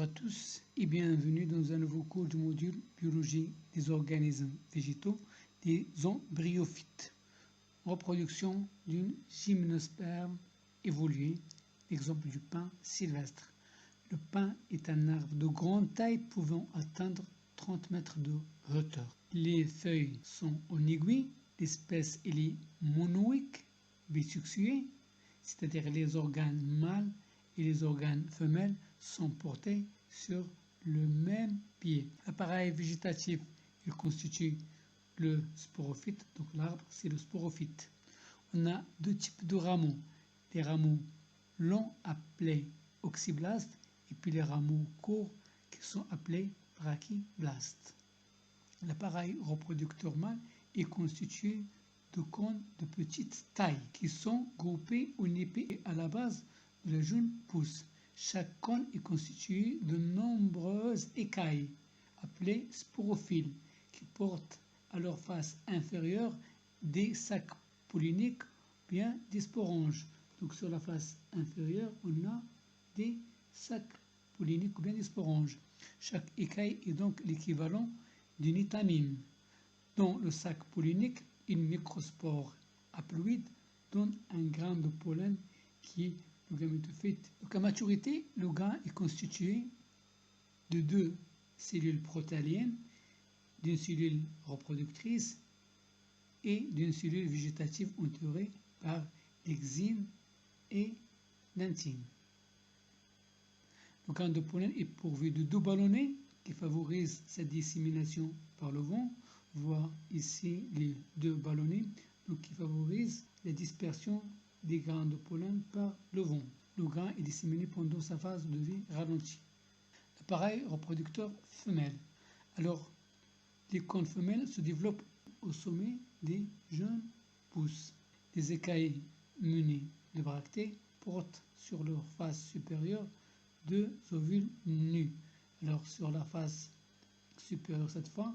à tous et bienvenue dans un nouveau cours du module Biologie des organismes végétaux, des embryophytes. Reproduction d'une gymnosperme évoluée, exemple du pin sylvestre. Le pin est un arbre de grande taille pouvant atteindre 30 mètres de hauteur. Les feuilles sont en aiguille, l'espèce est monoïque, bisexuée, c'est-à-dire les organes mâles et les organes femelles sont portés sur le même pied. L'appareil végétatif, il constitue le sporophyte, donc l'arbre c'est le sporophyte. On a deux types de rameaux, les rameaux longs appelés oxyblastes et puis les rameaux courts qui sont appelés brachyblastes. L'appareil reproducteur mâle est constitué de cônes de petite taille qui sont groupés en épée à la base de la jeune pousse. Chaque cône est constitué de nombreuses écailles, appelées sporophyles, qui portent à leur face inférieure des sacs polliniques, bien des sporanges. Donc sur la face inférieure, on a des sacs polliniques ou bien des sporanges. Chaque écaille est donc l'équivalent d'une étamine. Dans le sac pollinique, une microspore haploïde donne un grain de pollen qui est le gamétophyte. Donc à maturité, le grain est constitué de deux cellules protéaliennes, d'une cellule reproductrice et d'une cellule végétative entourée par l'exine et l'intine. Le grain de pollen est pourvu de deux ballonnets qui favorisent sa dissémination par le vent. On voit ici les deux ballonnets qui favorisent la dispersion des grains de pollen par le vent. Le grain est disséminé pendant sa phase de vie ralentie. L'appareil reproducteur femelle. Alors, les cônes femelles se développent au sommet des jeunes pousses. Les écailles munis de bractées portent sur leur face supérieure deux ovules nus. Alors, sur la face supérieure, cette fois,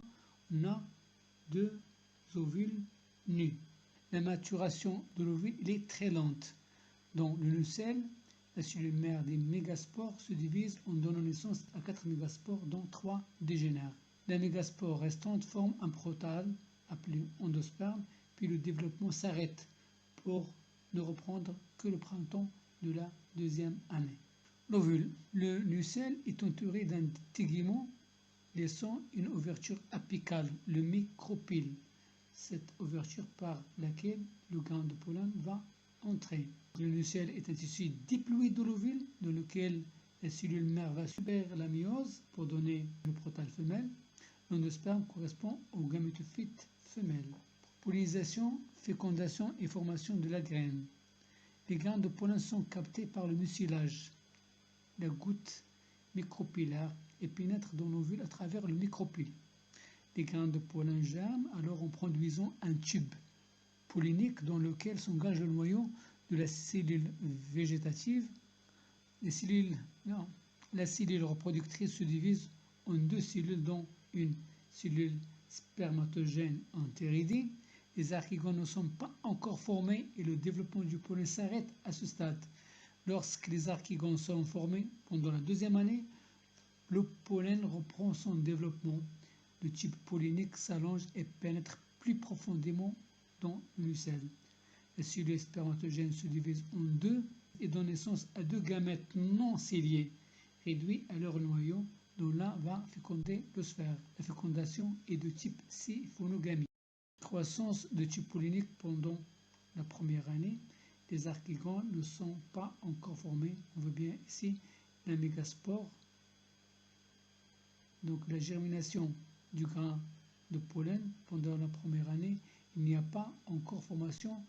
on a deux ovules nus. La maturation de l'ovule est très lente. Dans le nucelle, la cellule mère des mégaspores se divise en donnant naissance à 4 mégaspores dont 3 dégénèrent. La mégaspore restante forme un protale appelé endosperme, puis le développement s'arrête pour ne reprendre que le printemps de la deuxième année. L'ovule. Le nucelle est entouré d'un tégument laissant une ouverture apicale, le micropyle. Cette ouverture par laquelle le grain de pollen va entrer. Le nucelle est un tissu diploïde de l'ovule dans lequel la cellule mère va subir la méiose pour donner le protale femelle. L'endosperme correspond au gamétophyte femelle. Pollinisation, fécondation et formation de la graine. Les grains de pollen sont captés par le mucilage, la goutte micropillaire, et pénètrent dans l'ovule à travers le micropyle. Les grains de pollen germent alors en produisant un tube pollinique dans lequel s'engage le noyau de la cellule végétative. La cellule reproductrice se divise en deux cellules dont une cellule spermatogène entéridée. Les archigones ne sont pas encore formés et le développement du pollen s'arrête à ce stade. Lorsque les archigones sont formés pendant la deuxième année, le pollen reprend son développement. Le tube pollinique s'allonge et pénètre plus profondément dans le nucelle. La cellule spermatogène se divise en deux et donne naissance à deux gamètes non ciliés, réduits à leur noyau, dont l'un va féconder le sphère. La fécondation est de type siphonogamie. Croissance de tube pollinique pendant la première année. Les archigones ne sont pas encore formés. On voit bien ici la mégaspore. Donc la germination du grain de pollen pendant la première année, il n'y a pas encore formation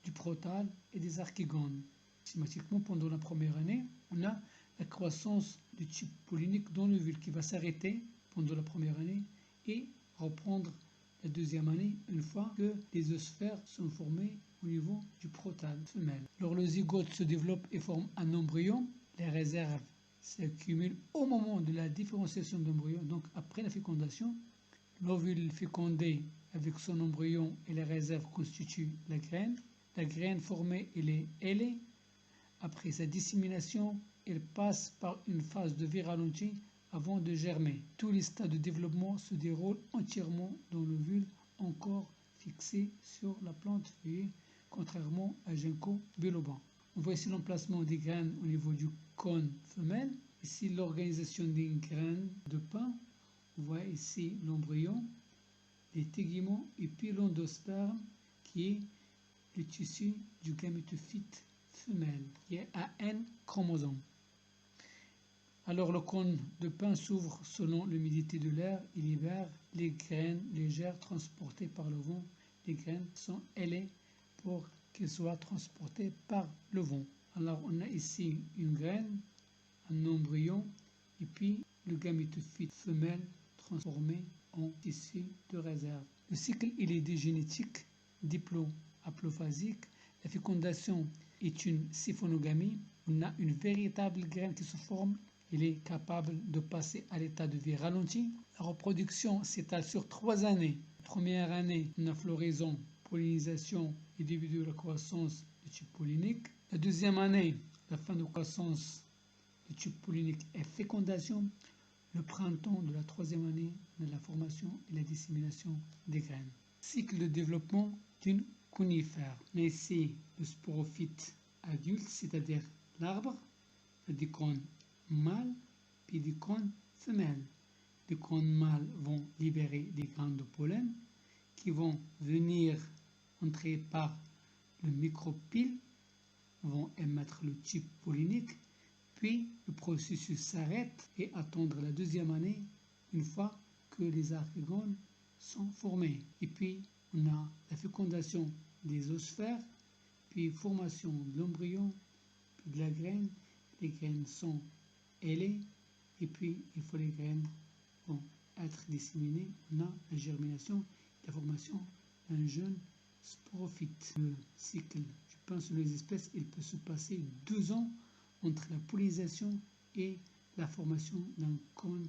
du protale et des archigones. Schématiquement, pendant la première année, on a la croissance du tube pollinique dans l'ovule qui va s'arrêter pendant la première année et reprendre la deuxième année une fois que les oosphères sont formés au niveau du protale femelle. Alors le zygote se développe et forme un embryon. Les réserves s'accumulent au moment de la différenciation d'embryon, donc après la fécondation. L'ovule fécondé avec son embryon et les réserves constituent la graine. La graine formée, elle est ailée. Après sa dissémination, elle passe par une phase de vie ralentie avant de germer. Tous les stades de développement se déroulent entièrement dans l'ovule encore fixé sur la plante feuillée, contrairement à Ginkgo biloba. On voit ici l'emplacement des graines au niveau du cône femelle. Ici l'organisation des graines de pin. On voit ici l'embryon, les téguments et puis l'endosperme qui est le tissu du gamétophyte femelle qui est à N chromosomes. Alors le cône de pin s'ouvre selon l'humidité de l'air et libère les graines légères transportées par le vent. Les graines sont ailées pour qu'elles soient transportées par le vent. Alors on a ici une graine, un embryon et puis le gamétophyte femelle transformé en tissu de réserve. Le cycle il est digénétique, diplo-haplophasique. La fécondation est une siphonogamie. On a une véritable graine qui se forme. Il est capable de passer à l'état de vie ralenti. La reproduction s'étale sur 3 années. La première année, on a floraison, pollinisation et début de la croissance du tube pollinique. La deuxième année, la fin de croissance du tube pollinique et fécondation. Le printemps de la troisième année, on a la formation et la dissémination des graines. Cycle de développement d'une conifère. On a ici le sporophyte adulte, c'est-à-dire l'arbre, des cônes mâles puis des cônes femelles. Les cônes mâles vont libérer des graines de pollen qui vont venir entrer par le micropyle, vont émettre le tube pollinique, puis le processus s'arrête et attendre la deuxième année une fois que les archégones sont formés. Et puis on a la fécondation des oosphères, puis formation de l'embryon, puis de la graine. Les graines sont ailées et puis il faut les graines vont être disséminées. On a la germination, la formation d'un jeune sporophyte. Le cycle du pain sur les espèces, il peut se passer 2 ans entre la pollinisation et la formation d'un cône